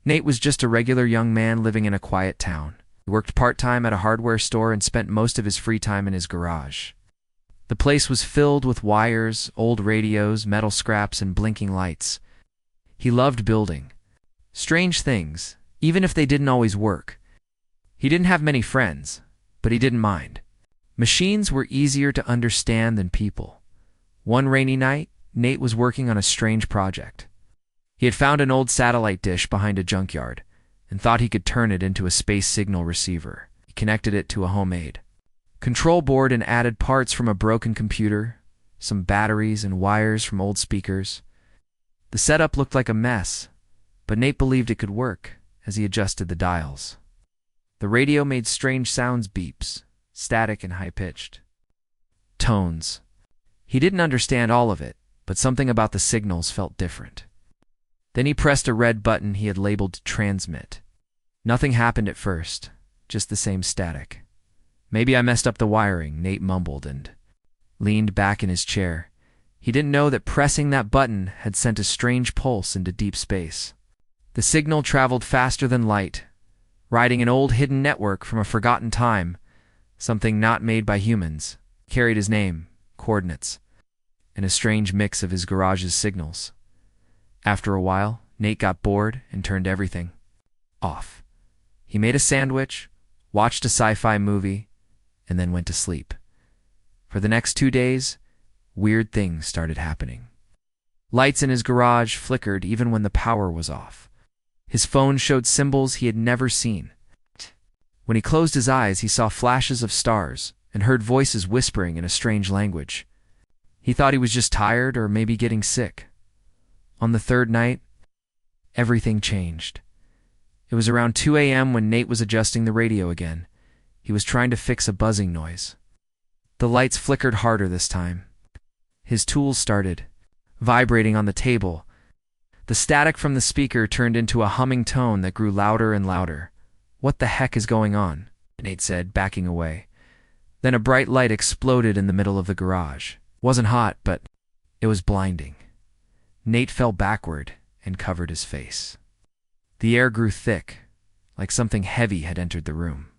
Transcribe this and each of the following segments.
Nate was just a regular young man living in a quiet town. He worked part-time at a hardware store and spent most of his free time in his garage. The place was filled with wires, old radios, metal scraps, and blinking lights. He loved building strange things, even if they didn't always work. He didn't have many friends, but he didn't mind. Machines were easier to understand than people. One rainy night, Nate was working on a strange project. He had found an old satellite dish behind a junkyard and thought he could turn it into a space signal receiver. He connected it to a homemade control board and added parts from a broken computer, some batteries and wires from old speakers. The setup looked like a mess, but Nate believed it could work as he adjusted the dials. The radio made strange sounds, beeps, static and high-pitched tones. He didn't understand all of it, but something about the signals felt different. Then he pressed a red button he had labeled transmit. Nothing happened at first, just the same static. Maybe I messed up the wiring, Nate mumbled and leaned back in his chair. He didn't know that pressing that button had sent a strange pulse into deep space. The signal traveled faster than light, riding an old hidden network from a forgotten time, something not made by humans, carried his name, coordinates, and a strange mix of his garage's signals. After a while, Nate got bored and turned everything off. He made a sandwich, watched a sci-fi movie, and then went to sleep. For the next 2 days, weird things started happening. Lights in his garage flickered even when the power was off. His phone showed symbols he had never seen. When he closed his eyes, he saw flashes of stars and heard voices whispering in a strange language. He thought he was just tired or maybe getting sick. On the third night, everything changed. It was around 2 a.m. when Nate was adjusting the radio again. He was trying to fix a buzzing noise. The lights flickered harder this time. His tools started vibrating on the table. The static from the speaker turned into a humming tone that grew louder and louder. "What the heck is going on?" Nate said, backing away. Then a bright light exploded in the middle of the garage. It wasn't hot, but it was blinding. Nate fell backward and covered his face. The air grew thick, like something heavy had entered the room.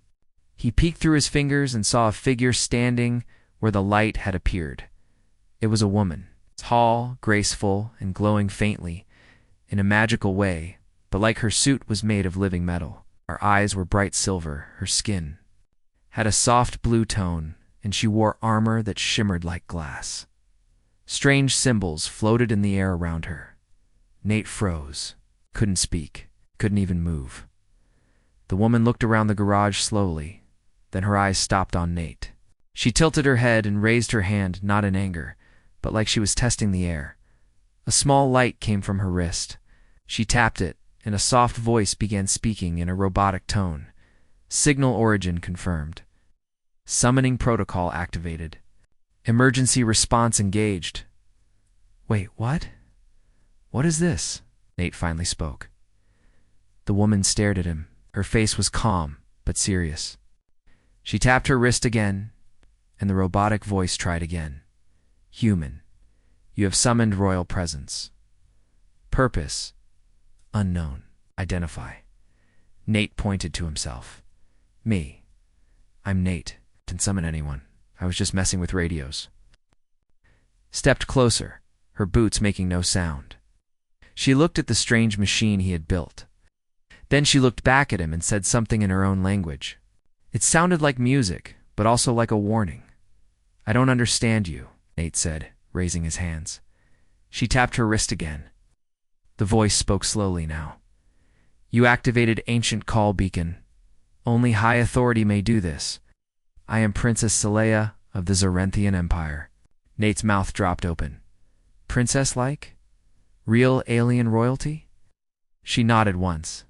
He peeked through his fingers and saw a figure standing where the light had appeared. It was a woman, tall, graceful, and glowing faintly, in a magical way, but like her suit was made of living metal. Her eyes were bright silver, her skin had a soft blue tone, and she wore armor that shimmered like glass. Strange symbols floated in the air around her. Nate froze, couldn't speak, couldn't even move. The woman looked around the garage slowly, then her eyes stopped on Nate. She tilted her head and raised her hand, not in anger, but like she was testing the air. A small light came from her wrist. She tapped it, and a soft voice began speaking in a robotic tone. Signal origin confirmed. Summoning protocol activated. Emergency response engaged. "Wait, what? What is this?" Nate finally spoke. The woman stared at him. Her face was calm, but serious. She tapped her wrist again, and the robotic voice tried again. "Human, you have summoned royal presence. Purpose, unknown. Identify." Nate pointed to himself. "Me. I'm Nate. Didn't summon anyone. I was just messing with radios." Stepped closer, her boots making no sound. She looked at the strange machine he had built. Then she looked back at him and said something in her own language. It sounded like music, but also like a warning. "I don't understand you," Nate said, raising his hands. She tapped her wrist again. The voice spoke slowly now. "You activated ancient call beacon. Only high authority may do this. I am Princess Saleya of the Zarenthian Empire." Nate's mouth dropped open. "Princess-like? Real alien royalty?" She nodded once.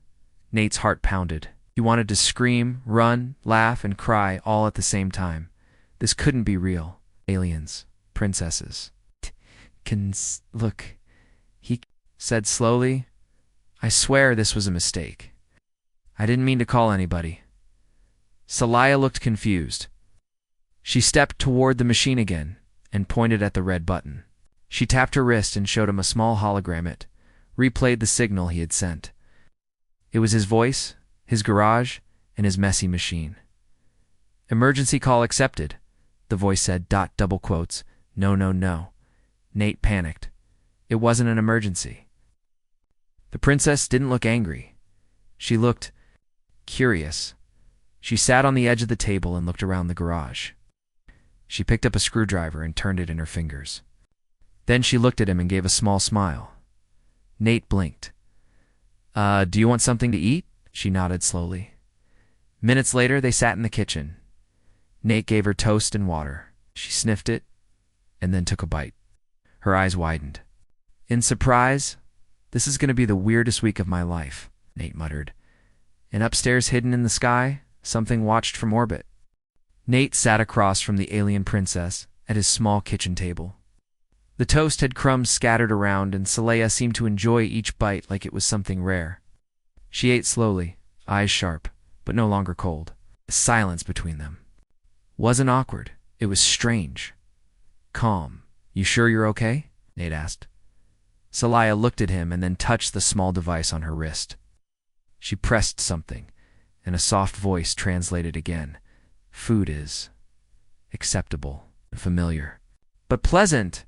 Nate's heart pounded. He wanted to scream, run, laugh, and cry all at the same time. This couldn't be real. Aliens. Princesses. Look, he said slowly. "I swear this was a mistake. I didn't mean to call anybody." Saleya looked confused. She stepped toward the machine again and pointed at the red button. She tapped her wrist and showed him a small hologram. It replayed the signal he had sent. It was his voice, his garage, and his messy machine. "Emergency call accepted," the voice said, double quotes. "No, no, no." Nate panicked. It wasn't an emergency. The princess didn't look angry. She looked curious. She sat on the edge of the table and looked around the garage. She picked up a screwdriver and turned it in her fingers. Then she looked at him and gave a small smile. Nate blinked. Do you want something to eat?" She nodded slowly. Minutes later, they sat in the kitchen. Nate gave her toast and water. She sniffed it and then took a bite. Her eyes widened. In surprise, "This is going to be the weirdest week of my life," Nate muttered. And upstairs, hidden in the sky, something watched from orbit. Nate sat across from the alien princess at his small kitchen table. The toast had crumbs scattered around, and Saleya seemed to enjoy each bite like it was something rare. She ate slowly, eyes sharp, but no longer cold. The silence between them wasn't awkward. It was strange. Calm. "You sure you're okay?" Nate asked. Saleya looked at him and then touched the small device on her wrist. She pressed something, and a soft voice translated again. "Food is acceptable, familiar, but pleasant."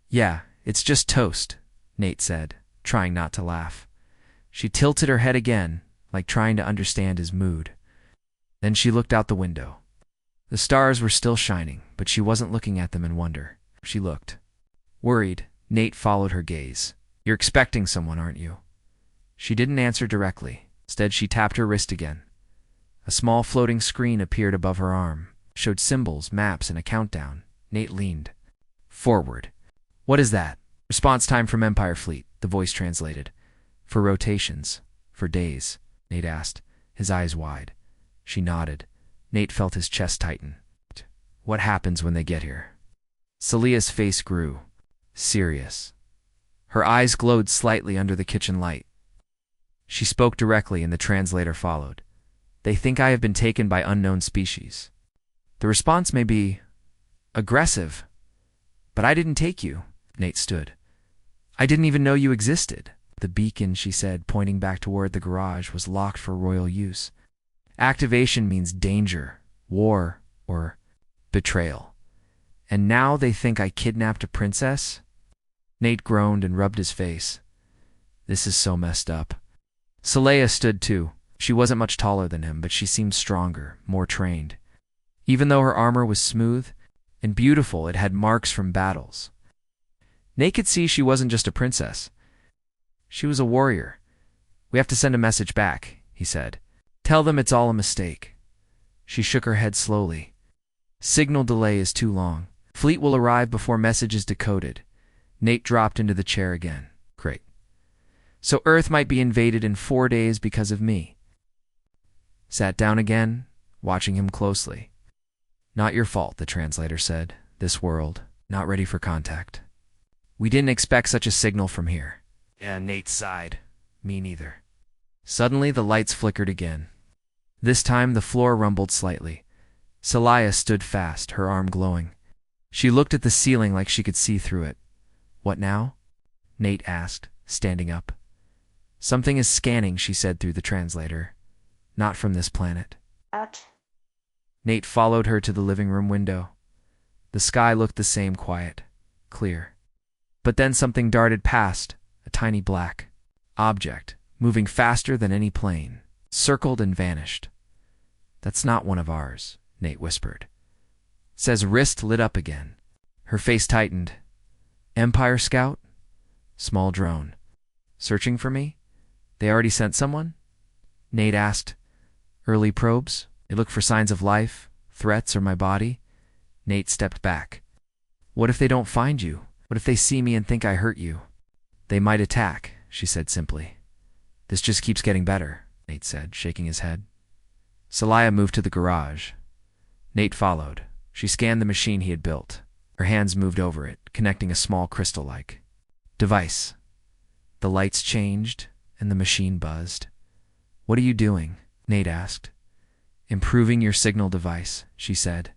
"Yeah, it's just toast," Nate said, trying not to laugh. She tilted her head again, like trying to understand his mood. Then she looked out the window. The stars were still shining, but she wasn't looking at them in wonder. She looked worried. Nate followed her gaze. "You're expecting someone, aren't you?" She didn't answer directly. Instead, she tapped her wrist again. A small floating screen appeared above her arm, showed symbols, maps, and a countdown. Nate leaned forward. "What is that?" "Response time from Empire Fleet," the voice translated. "For rotations. For days," Nate asked, his eyes wide. She nodded. Nate felt his chest tighten. "What happens when they get here?" Saleya's face grew serious. Her eyes glowed slightly under the kitchen light. She spoke directly, and the translator followed. "They think I have been taken by unknown species. The response may be aggressive, but I didn't take you." Nate stood. "I didn't even know you existed." "The beacon," she said, pointing back toward the garage, "was locked for royal use. Activation means danger, war, or betrayal. And now they think I kidnapped a princess?" Nate groaned and rubbed his face. "This is so messed up." Saleya stood too. She wasn't much taller than him, but she seemed stronger, more trained. Even though her armor was smooth and beautiful, it had marks from battles. Nate could see she wasn't just a princess. She was a warrior. "We have to send a message back," he said. "Tell them it's all a mistake." She shook her head slowly. "Signal delay is too long. Fleet will arrive before message is decoded." Nate dropped into the chair again. "Great. So Earth might be invaded in 4 days because of me." Sat down again, watching him closely. "Not your fault," the translator said. "This world, not ready for contact. We didn't expect such a signal from here." "Yeah," Nate sighed. "Me neither." Suddenly, the lights flickered again. This time, the floor rumbled slightly. Saleya stood fast, her arm glowing. She looked at the ceiling like she could see through it. "What now?" Nate asked, standing up. "Something is scanning," she said through the translator. "Not from this planet." Nate followed her to the living room window. The sky looked the same, quiet, clear. But then something darted past, a tiny black object, moving faster than any plane, circled and vanished. "That's not one of ours," Nate whispered. Says wrist lit up again. Her face tightened. "Empire Scout?" "Small drone. Searching for me? They already sent someone?" Nate asked. "Early probes? They look for signs of life, threats, or my body?" Nate stepped back. "What if they don't find you? What if they see me and think I hurt you?" "They might attack," she said simply. "This just keeps getting better," Nate said, shaking his head. Saleya moved to the garage. Nate followed. She scanned the machine he had built. Her hands moved over it, connecting a small crystal-like device. The lights changed, and the machine buzzed. "What are you doing?" Nate asked. "Improving your signal device," she said.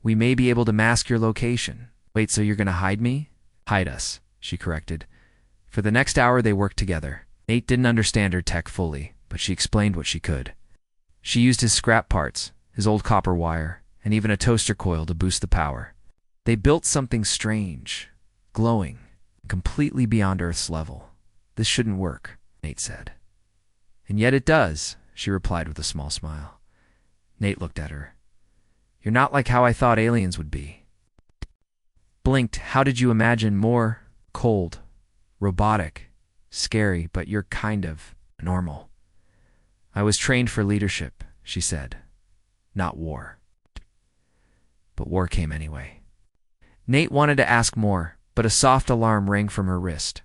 "We may be able to mask your location." "Wait, so you're going to hide me?" "Hide us," she corrected. For the next hour, they worked together. Nate didn't understand her tech fully, but she explained what she could. She used his scrap parts, his old copper wire, and even a toaster coil to boost the power. They built something strange, glowing, completely beyond Earth's level. This shouldn't work, Nate said. And yet it does, she replied with a small smile. Nate looked at her. You're not like how I thought aliens would be. Blinked, how did you imagine more cold, robotic, scary, but you're kind of normal. I was trained for leadership, she said, not war. But war came anyway. Nate wanted to ask more, but a soft alarm rang from her wrist.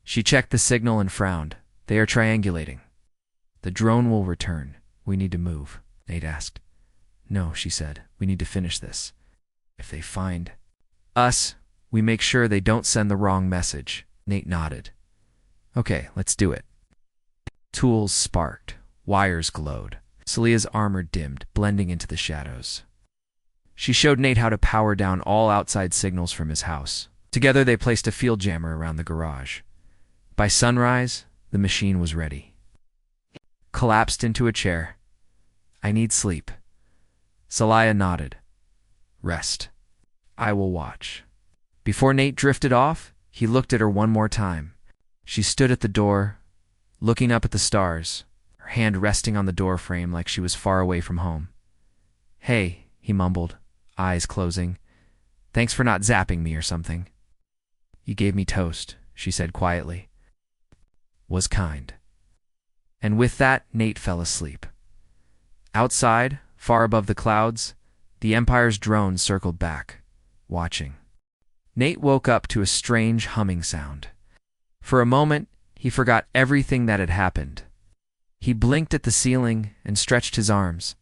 She checked the signal and frowned. They are triangulating. The drone will return. We need to move, Nate asked. No, she said. We need to finish this. If they find us, we make sure they don't send the wrong message. Nate nodded. Okay, let's do it. Tools sparked. Wires glowed. Celia's armor dimmed, blending into the shadows. She showed Nate how to power down all outside signals from his house. Together they placed a field jammer around the garage. By sunrise, the machine was ready. Collapsed into a chair. I need sleep. Celia nodded. Rest. I will watch. Before Nate drifted off, he looked at her one more time. She stood at the door, looking up at the stars, her hand resting on the door frame like she was far away from home. Hey, he mumbled, eyes closing. Thanks for not zapping me or something. You gave me toast, she said quietly. Was kind. And with that, Nate fell asleep. Outside, far above the clouds, the Empire's drone circled back, watching. Nate woke up to a strange humming sound. For a moment, he forgot everything that had happened. He blinked at the ceiling and stretched his arms.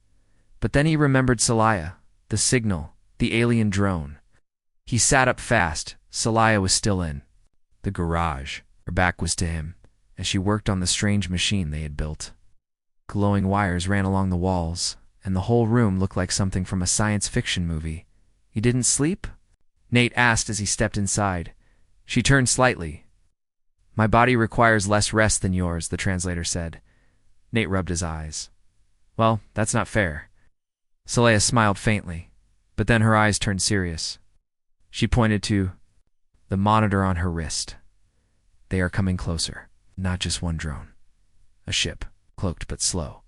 But then he remembered Celia, the signal, the alien drone. He sat up fast. Celia was still in the garage. Her back was to him, as she worked on the strange machine they had built. Glowing wires ran along the walls, and the whole room looked like something from a science fiction movie. You didn't sleep? Nate asked as he stepped inside. She turned slightly. My body requires less rest than yours, the translator said. Nate rubbed his eyes. Well, that's not fair. Celia smiled faintly, but then her eyes turned serious. She pointed to the monitor on her wrist. They are coming closer, not just one drone. A ship, cloaked but slow.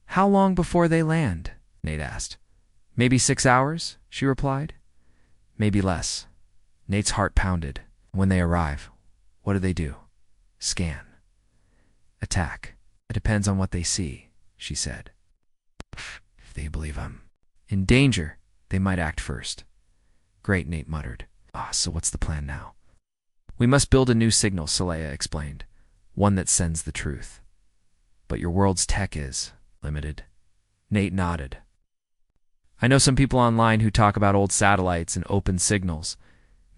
How long before they land? Nate asked. Maybe 6 hours, she replied. Maybe less. Nate's heart pounded. When they arrive, what do? Scan. Attack. It depends on what they see, she said. If they believe I'm in danger, they might act first. Great, Nate muttered. So what's the plan now? We must build a new signal, Celia explained. One that sends the truth. But your world's tech is limited. Nate nodded. I know some people online who talk about old satellites and open signals.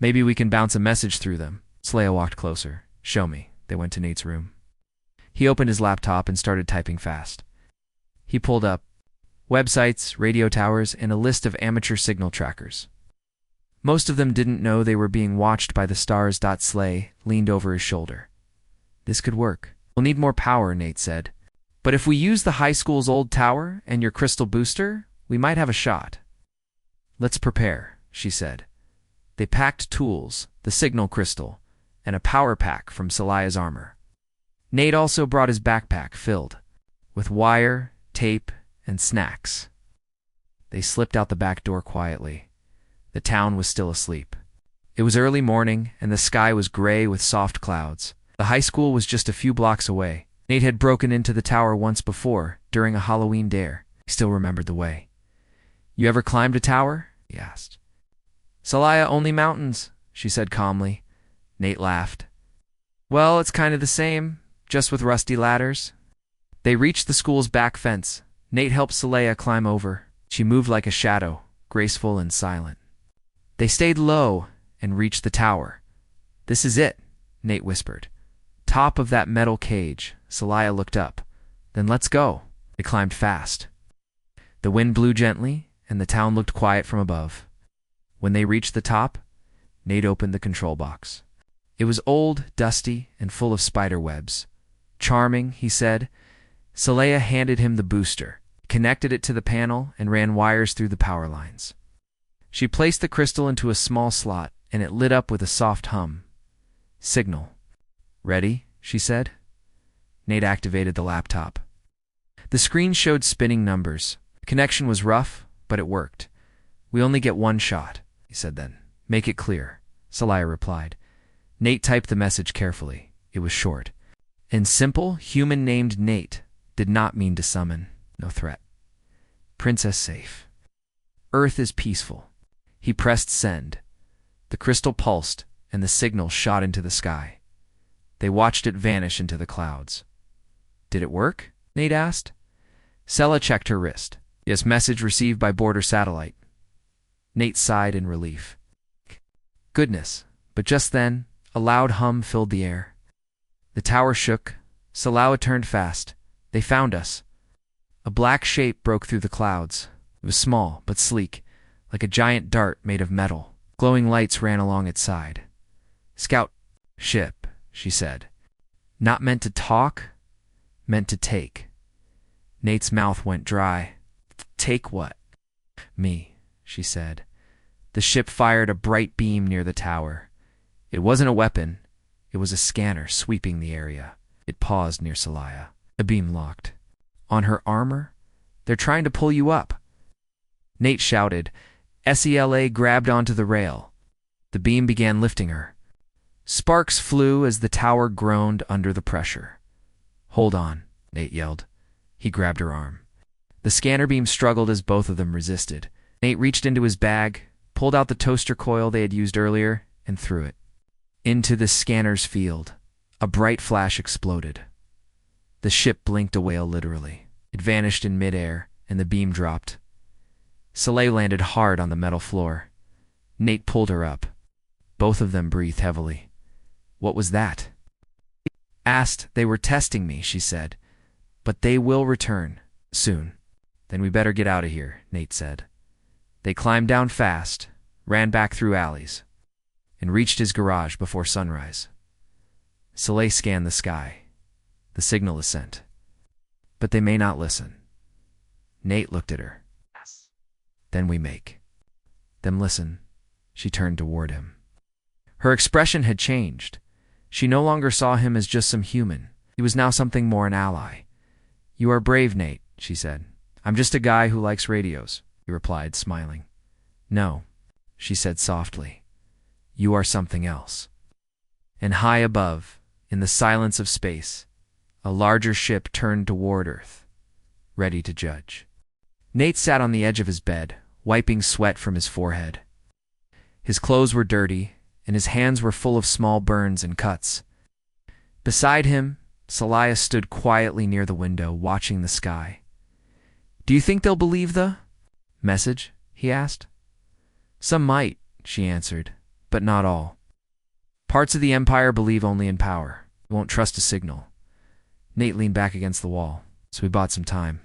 Maybe we can bounce a message through them. Celia walked closer. Show me. They went to Nate's room. He opened his laptop and started typing fast. He pulled up websites, radio towers, and a list of amateur signal trackers. Most of them didn't know they were being watched by the stars. Slay leaned over his shoulder. This could work. We'll need more power, Nate said. But if we use the high school's old tower and your crystal booster, we might have a shot. Let's prepare, she said. They packed tools, the signal crystal, and a power pack from Celia's armor. Nate also brought his backpack filled with wire, tape, and snacks. They slipped out the back door quietly. The town was still asleep. It was early morning, and the sky was gray with soft clouds. The high school was just a few blocks away. Nate had broken into the tower once before, during a Halloween dare. He still remembered the way. You ever climbed a tower? He asked. Celia, only mountains, she said calmly. Nate laughed. Well, it's kind of the same, just with rusty ladders. They reached the school's back fence. Nate helped Celia climb over. She moved like a shadow, graceful and silent. They stayed low and reached the tower. This is it, Nate whispered. Top of that metal cage. Celia looked up. Then let's go. They climbed fast. The wind blew gently, and the town looked quiet from above. When they reached the top, Nate opened the control box. It was old, dusty, and full of spider webs. Charming, he said. Saleha handed him the booster, connected it to the panel, and ran wires through the power lines. She placed the crystal into a small slot, and it lit up with a soft hum. Signal. Ready? She said. Nate activated the laptop. The screen showed spinning numbers. The connection was rough, but it worked. We only get one shot, he said then. Make it clear, Saleha replied. Nate typed the message carefully. It was short. And simple, human named Nate did not mean to summon. No threat. Princess safe. Earth is peaceful. He pressed send. The crystal pulsed, and the signal shot into the sky. They watched it vanish into the clouds. Did it work? Nate asked. Sela checked her wrist. Yes, message received by border satellite. Nate sighed in relief. Goodness, but just then, a loud hum filled the air. The tower shook. Saleha turned fast. They found us. A black shape broke through the clouds. It was small, but sleek, like a giant dart made of metal. Glowing lights ran along its side. Scout ship, she said. Not meant to talk, meant to take. Nate's mouth went dry. Take what? Me, she said. The ship fired a bright beam near the tower. It wasn't a weapon. It was a scanner sweeping the area. It paused near Saleha. The beam locked. On her armor? They're trying to pull you up. Nate shouted. Sela grabbed onto the rail. The beam began lifting her. Sparks flew as the tower groaned under the pressure. Hold on, Nate yelled. He grabbed her arm. The scanner beam struggled as both of them resisted. Nate reached into his bag, pulled out the toaster coil they had used earlier, and threw it. Into the scanner's field. A bright flash exploded. The ship blinked a whale literally. It vanished in midair, and the beam dropped. Saleha landed hard on the metal floor. Nate pulled her up. Both of them breathed heavily. What was that? Asked. They were testing me, she said. But they will return. Soon. Then we better get out of here, Nate said. They climbed down fast, ran back through alleys, and reached his garage before sunrise. Saleha scanned the sky. The signal is sent. But they may not listen. Nate looked at her. Yes. Then we make them listen. She turned toward him. Her expression had changed. She no longer saw him as just some human. He was now something more, an ally. You are brave, Nate, she said. I'm just a guy who likes radios, he replied, smiling. No, she said softly. You are something else. And high above, in the silence of space, a larger ship turned toward Earth, ready to judge. Nate sat on the edge of his bed, wiping sweat from his forehead. His clothes were dirty, and his hands were full of small burns and cuts. Beside him, Saleha stood quietly near the window, watching the sky. Do you think they'll believe the message? He asked. Some might, she answered, but not all. Parts of the Empire believe only in power, won't trust a signal. Nate leaned back against the wall, so we bought some time.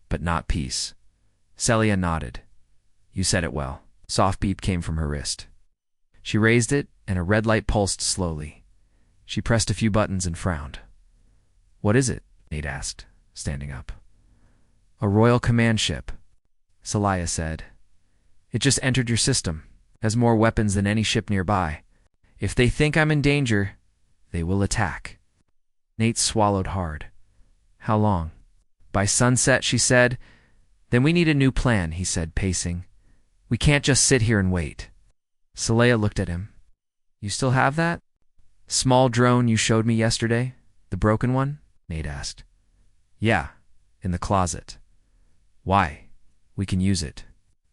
But not peace. Saleha nodded. You said it well. Soft beep came from her wrist. She raised it, and a red light pulsed slowly. She pressed a few buttons and frowned. What is it? Nate asked, standing up. A Royal Command ship, Saleha said. It just entered your system. Has more weapons than any ship nearby. If they think I'm in danger, they will attack. Nate swallowed hard. How long? By sunset, she said. Then we need a new plan, he said, pacing. We can't just sit here and wait. Saleha looked at him. You still have that? Small drone you showed me yesterday? The broken one? Nate asked. Yeah, in the closet. Why? We can use it.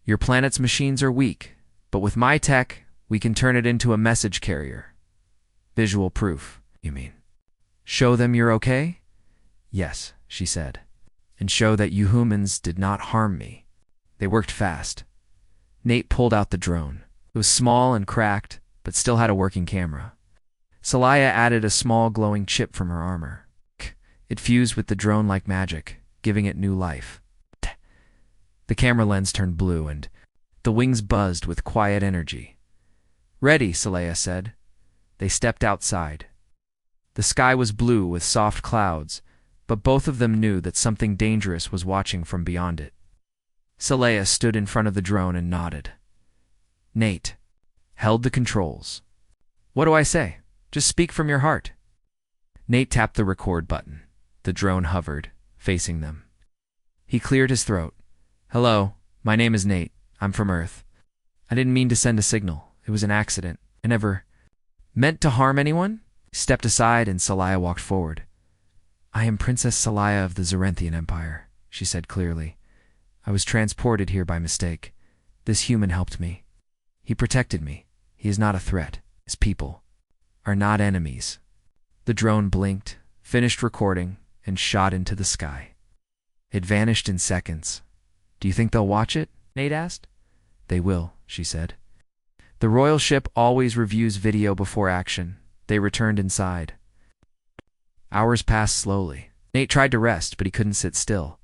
Your planet's machines are weak, but with my tech, we can turn it into a message carrier. Visual proof, you mean? Show them you're okay? Yes, she said. And show that you humans did not harm me. They worked fast. Nate pulled out the drone. It was small and cracked, but still had a working camera. Saleha added a small glowing chip from her armor. It fused with the drone like magic, giving it new life. The camera lens turned blue, and the wings buzzed with quiet energy. Ready, Saleha said. They stepped outside. The sky was blue with soft clouds, but both of them knew that something dangerous was watching from beyond it. Saleya stood in front of the drone and nodded. Nate held the controls. What do I say? Just speak from your heart. Nate tapped the record button. The drone hovered, facing them. He cleared his throat. Hello, my name is Nate. I'm from Earth. I didn't mean to send a signal. It was an accident. I never meant to harm anyone. He stepped aside and Saleya walked forward. I am Princess Saleya of the Zarenthian Empire, she said clearly. I was transported here by mistake. This human helped me. He protected me. He is not a threat. His people are not enemies. The drone blinked, finished recording, and shot into the sky. It vanished in seconds. Do you think they'll watch it? Nate asked. They will, she said. The royal ship always reviews video before action. They returned inside. Hours passed slowly. Nate tried to rest, but he couldn't sit still.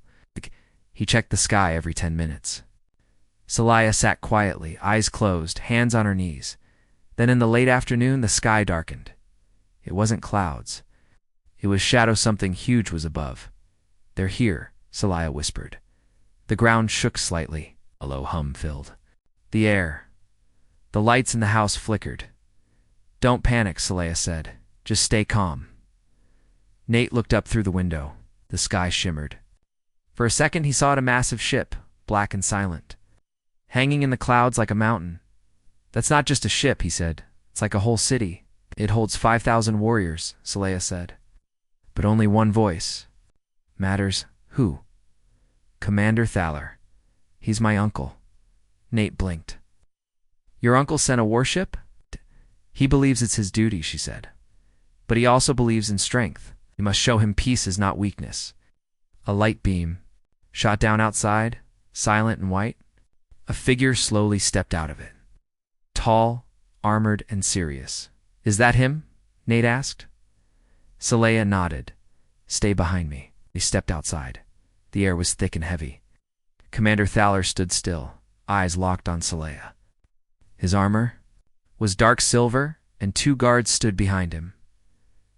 He checked the sky every 10 minutes. Saleya sat quietly, eyes closed, hands on her knees. Then in the late afternoon, the sky darkened. It wasn't clouds. It was shadow. Something huge was above. They're here, Saleya whispered. The ground shook slightly. A low hum filled the air. The lights in the house flickered. Don't panic, Saleya said. Just stay calm. Nate looked up through the window. The sky shimmered. For a second he saw a massive ship, black and silent, hanging in the clouds like a mountain. That's not just a ship, he said. It's like a whole city. It holds 5,000 warriors, Saleya said. But only one voice matters. Who? Commander Thaler. He's my uncle. Nate blinked. Your uncle sent a warship? He believes it's his duty, she said. But he also believes in strength. You must show him peace is not weakness. A light beam shot down outside, silent and white. A figure slowly stepped out of it. Tall, armored, and serious. Is that him? Nate asked. Saleya nodded. Stay behind me. He stepped outside. The air was thick and heavy. Commander Thaler stood still, eyes locked on Saleya. His armor was dark silver, and 2 guards stood behind him.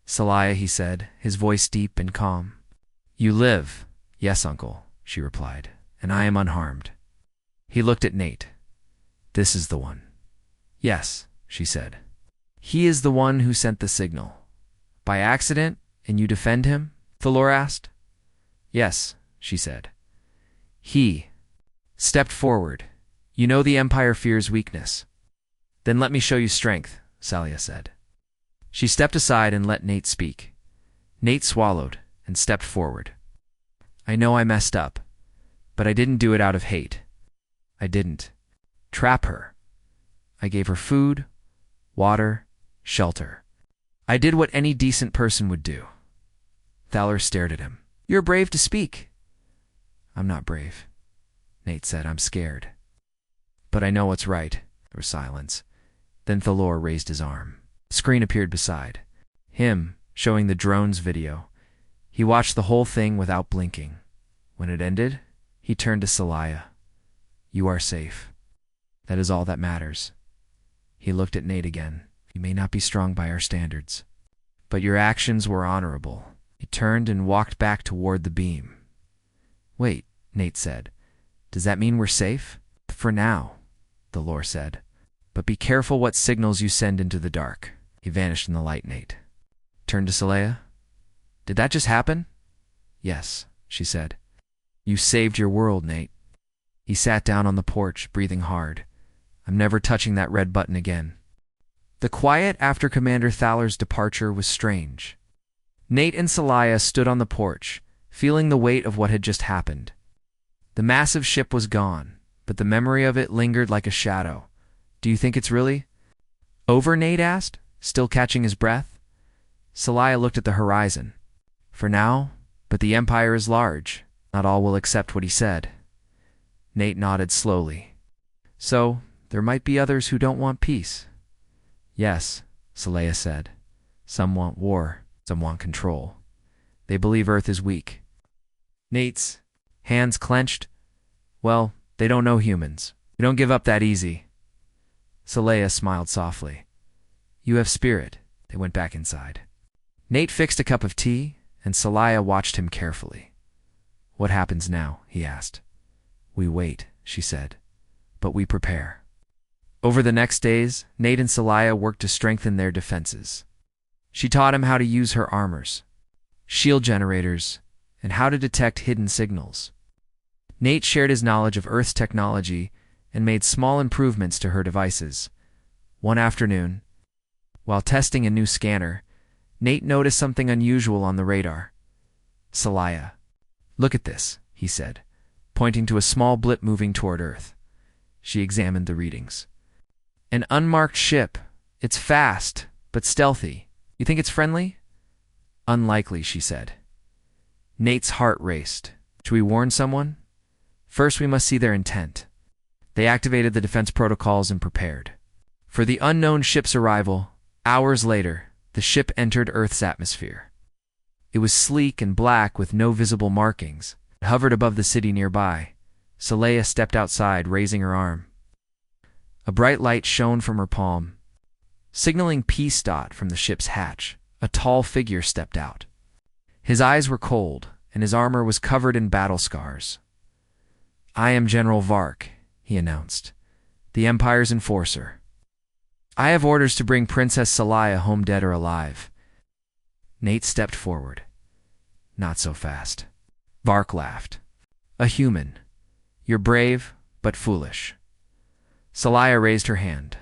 Saleya, he said, his voice deep and calm. You live. Yes, uncle, she replied, and I am unharmed. He looked at Nate. This is the one. Yes, she said. He is the one who sent the signal. By accident, and you defend him? Thaler asked. Yes, she said. He stepped forward. You know the Empire fears weakness. Then let me show you strength, Saleya said. She stepped aside and let Nate speak. Nate swallowed and stepped forward. I know I messed up, but I didn't do it out of hate. I didn't trap her. I gave her food, water, shelter. I did what any decent person would do. Thaler stared at him. You're brave to speak. I'm not brave, Nate said. I'm scared. But I know what's right. There was silence. Then Thaler raised his arm. The screen appeared beside him, showing the drone's video. He watched the whole thing without blinking. When it ended, he turned to Saleya. You are safe. That is all that matters. He looked at Nate again. You may not be strong by our standards, but your actions were honorable. He turned and walked back toward the beam. Wait, Nate said. Does that mean we're safe? For now, Thaler said. But be careful what signals you send into the dark. He vanished in the light. Nate turned to Saleya. Did that just happen? Yes, she said. You saved your world, Nate. He sat down on the porch, breathing hard. I'm never touching that red button again. The quiet after Commander Thaler's departure was strange. Nate and Saleya stood on the porch, feeling the weight of what had just happened. The massive ship was gone, but the memory of it lingered like a shadow. Do you think it's really over? Nate asked, still catching his breath. Saleya looked at the horizon. For now, but the Empire is large. Not all will accept what he said. Nate nodded slowly. So, there might be others who don't want peace. Yes, Saleya said. Some want war, some want control. They believe Earth is weak. Nate's hands clenched. Well, they don't know humans. We don't give up that easy. Saleya smiled softly. You have spirit. They went back inside. Nate fixed a cup of tea and Celia watched him carefully. "What happens now?" he asked. "We wait," she said, "but we prepare." Over the next days, Nate and Celia worked to strengthen their defenses. She taught him how to use her armors, shield generators, and how to detect hidden signals. Nate shared his knowledge of Earth's technology and made small improvements to her devices. One afternoon, while testing a new scanner, Nate noticed something unusual on the radar. "Celia, look at this," he said, pointing to a small blip moving toward Earth. She examined the readings. "An unmarked ship. It's fast, but stealthy. You think it's friendly?" "Unlikely," she said. Nate's heart raced. "Should we warn someone?" "First, we must see their intent." They activated the defense protocols and prepared. For the unknown ship's arrival, hours later, the ship entered Earth's atmosphere. It was sleek and black with no visible markings. It hovered above the city nearby. Celia stepped outside, raising her arm. A bright light shone from her palm, signaling peace dot from the ship's hatch. A tall figure stepped out. His eyes were cold, and his armor was covered in battle scars. "I am General Vark," he announced, "the Empire's enforcer. I have orders to bring Princess Celia home dead or alive." Nate stepped forward. "Not so fast." Vark laughed. "A human. You're brave, but foolish." Celia raised her hand.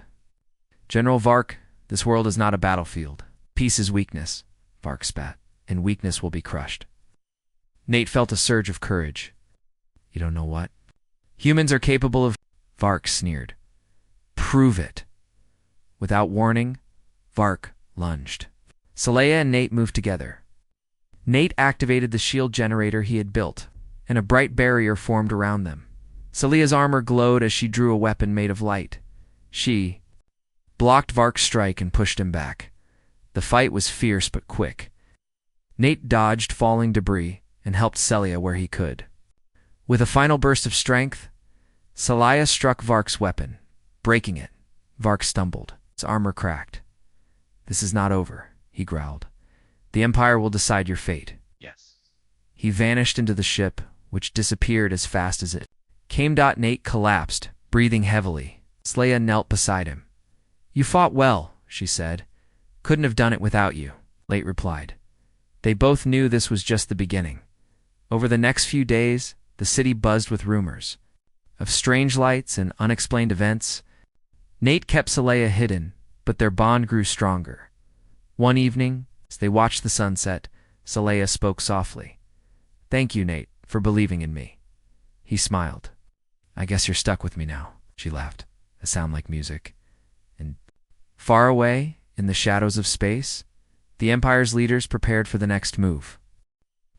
"General Vark, this world is not a battlefield. Peace is weakness," Vark spat, "and weakness will be crushed." Nate felt a surge of courage. "You don't know what? Humans are capable of—" Vark sneered. "Prove it." Without warning, Vark lunged. Celia and Nate moved together. Nate activated the shield generator he had built, and a bright barrier formed around them. Celia's armor glowed as she drew a weapon made of light. She blocked Vark's strike and pushed him back. The fight was fierce but quick. Nate dodged falling debris and helped Celia where he could. With a final burst of strength, Celia struck Vark's weapon, breaking it. Vark stumbled. His armor cracked. "This is not over," he growled. "The Empire will decide your fate." Yes. He vanished into the ship, which disappeared as fast as it came. Nate collapsed, breathing heavily. Celia knelt beside him. "You fought well," she said. "Couldn't have done it without you," Nate replied. They both knew this was just the beginning. Over the next few days, the city buzzed with rumors of strange lights and unexplained events. Nate kept Celia hidden, but their bond grew stronger. One evening, as they watched the sunset, Celia spoke softly. "Thank you, Nate, for believing in me." He smiled. "I guess you're stuck with me now," she laughed, a sound like music. And far away, in the shadows of space, the Empire's leaders prepared for the next move.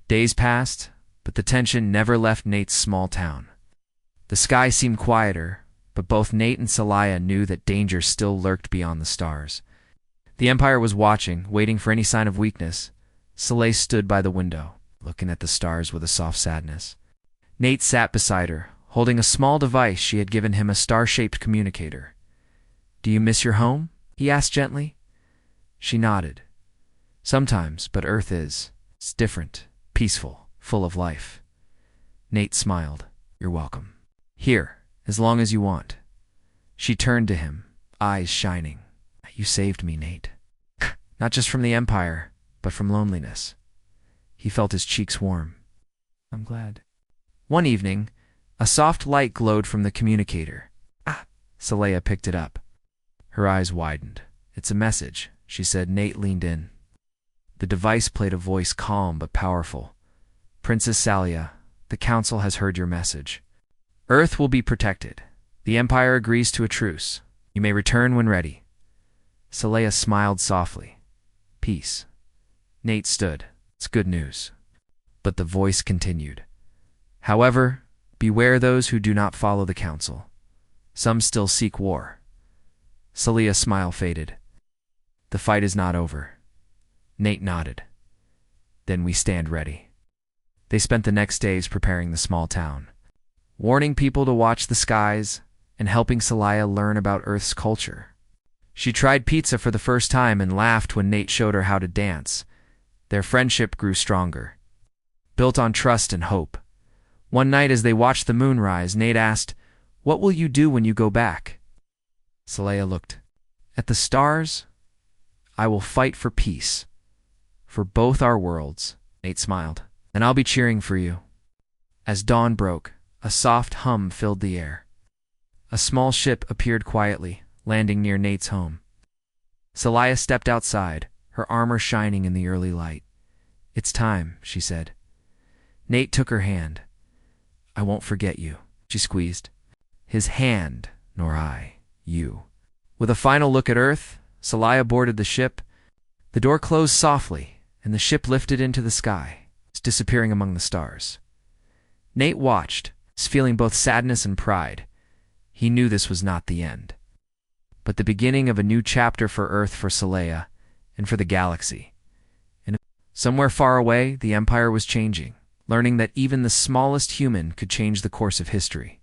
Days passed, but the tension never left Nate's small town. The sky seemed quieter, but both Nate and Celia knew that danger still lurked beyond the stars. The Empire was watching, waiting for any sign of weakness. Celia stood by the window, looking at the stars with a soft sadness. Nate sat beside her, holding a small device she had given him, a star-shaped communicator. "Do you miss your home?" he asked gently. She nodded. "Sometimes, but Earth is. It's different, peaceful, full of life." Nate smiled. "You're welcome. Here, as long as you want." She turned to him, eyes shining. "You saved me, Nate. Not just from the Empire, but from loneliness." He felt his cheeks warm. "I'm glad." One evening, a soft light glowed from the communicator. Celia picked it up. Her eyes widened. "It's a message," she said. Nate leaned in. The device played a voice calm but powerful. "Princess Celia, the Council has heard your message. Earth will be protected. The Empire agrees to a truce. You may return when ready." Celia smiled softly. "Peace." Nate stood. "It's good news." But the voice continued. "However, beware those who do not follow the Council. Some still seek war." Celia's smile faded. "The fight is not over." Nate nodded. "Then we stand ready." They spent the next days preparing the small town, warning people to watch the skies and helping Celia learn about Earth's culture. She tried pizza for the first time and laughed when Nate showed her how to dance. Their friendship grew stronger, built on trust and hope. One night as they watched the moon rise, Nate asked, "What will you do when you go back?" Saleya looked at the stars. "I will fight for peace, for both our worlds." Nate smiled. "And I'll be cheering for you." As dawn broke, a soft hum filled the air. A small ship appeared quietly, landing near Nate's home. Saleya stepped outside, her armor shining in the early light. "It's time," she said. Nate took her hand. "I won't forget you," she squeezed. His hand, nor I, you. With a final look at Earth, Saleya boarded the ship. The door closed softly, and the ship lifted into the sky, disappearing among the stars. Nate watched, feeling both sadness and pride. He knew this was not the end, but the beginning of a new chapter for Earth, for Saleya, and for the galaxy. And somewhere far away, the Empire was changing, learning that even the smallest human could change the course of history.